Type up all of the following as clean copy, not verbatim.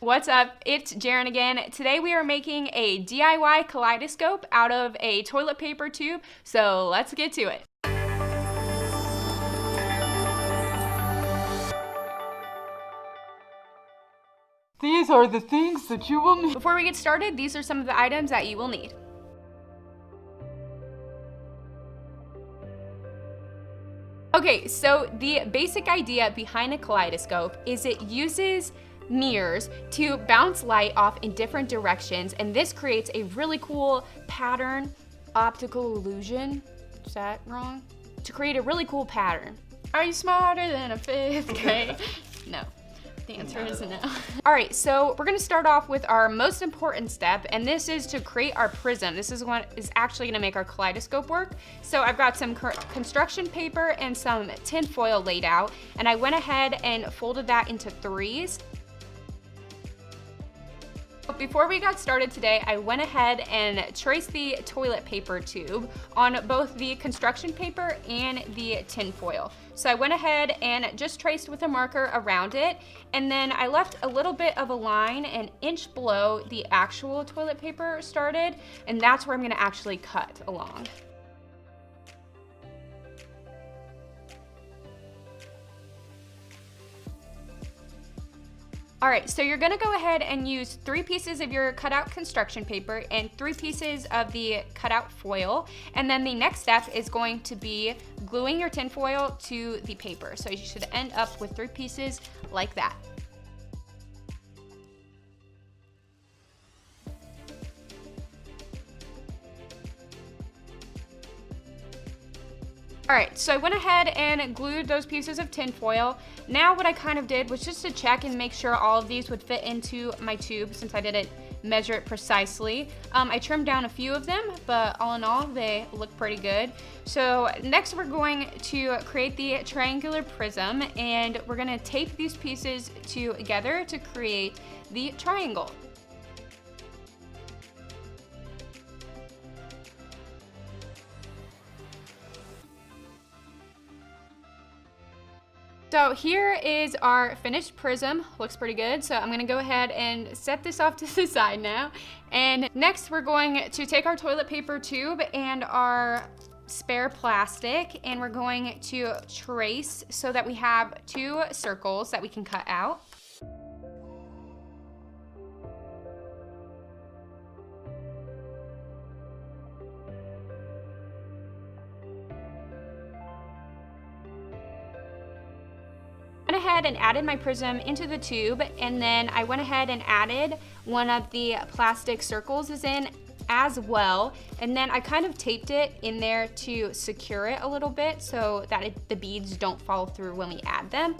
What's up? It's Jaren again. Today we are making a DIY kaleidoscope out of a toilet paper tube, so let's get to it. These are the things that you will need. Before we get started, these are some of the items that you will need. Okay, so the basic idea behind a kaleidoscope is it uses mirrors to bounce light off in different directions, and this creates a really cool pattern, optical illusion. Is that wrong? To create a really cool pattern. Are you smarter than a fifth grade? No. The answer is no. All right, so we're gonna start off with our most important step, and this is to create our prism. This is what is actually gonna make our kaleidoscope work. So I've got some construction paper and some tin foil laid out, and I went ahead and folded that into threes. Before we got started today, I went ahead and traced the toilet paper tube on both the construction paper and the tin foil. So I went ahead and just traced with a marker around it, and then I left a little bit of a line an inch below the actual toilet paper started, and that's where I'm gonna actually cut along. All right, so you're gonna go ahead and use 3 pieces of your cutout construction paper and 3 pieces of the cutout foil. And then the next step is going to be gluing your tin foil to the paper. So you should end up with 3 pieces like that. All right, so I went ahead and glued those pieces of tin foil. Now what I kind of did was just to check and make sure all of these would fit into my tube since I didn't measure it precisely. I trimmed down a few of them, but all in all, they look pretty good. So next we're going to create the triangular prism, and we're gonna tape these pieces together to create the triangle. So here is our finished prism. Looks pretty good. So I'm gonna go ahead and set this off to the side now. And next we're going to take our toilet paper tube and our spare plastic, and we're going to trace so that we have 2 circles that we can cut out. Ahead and added my prism into the tube, and then I went ahead and added one of the plastic circles in as well, and then I kind of taped it in there to secure it a little bit so that the beads don't fall through when we add them.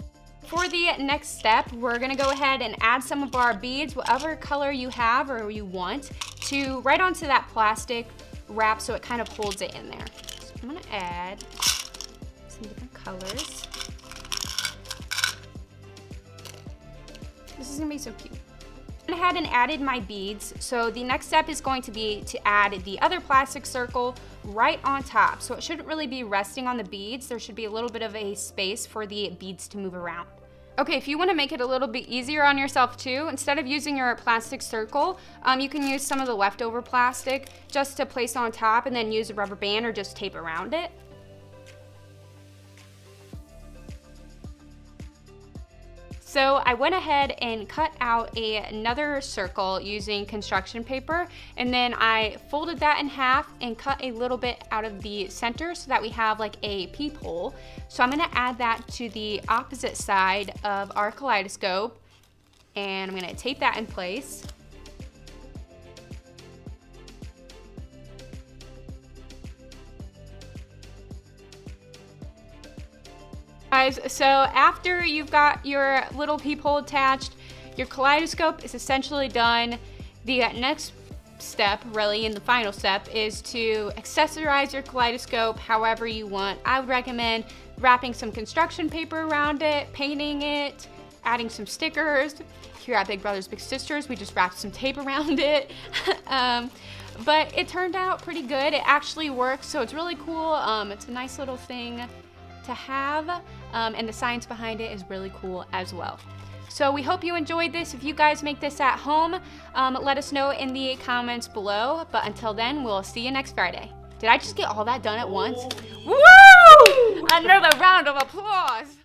For the next step, we're gonna go ahead and add some of our beads, whatever color you have or you want, to right onto that plastic wrap so it kind of holds it in there. So I'm gonna add some different colors. This is gonna be so cute. I went ahead and added my beads. So the next step is going to be to add the other plastic circle right on top. So it shouldn't really be resting on the beads. There should be a little bit of a space for the beads to move around. Okay, if you wanna make it a little bit easier on yourself too, instead of using your plastic circle, you can use some of the leftover plastic just to place on top and then use a rubber band or just tape around it. So I went ahead and cut out another circle using construction paper, and then I folded that in half and cut a little bit out of the center so that we have like a peephole. So I'm gonna add that to the opposite side of our kaleidoscope, and I'm gonna tape that in place. Guys, so after you've got your little peephole attached, your kaleidoscope is essentially done. The next step, really, and the final step, is to accessorize your kaleidoscope however you want. I would recommend wrapping some construction paper around it, painting it, adding some stickers. Here at Big Brothers Big Sisters, we just wrapped some tape around it. But it turned out pretty good. It actually works, so it's really cool. It's a nice little thing to have, and the science behind it is really cool as well. So we hope you enjoyed this. If you guys make this at home, let us know in the comments below. But until then, we'll see you next Friday. Did I just get all that done at once? Woo! Another round of applause.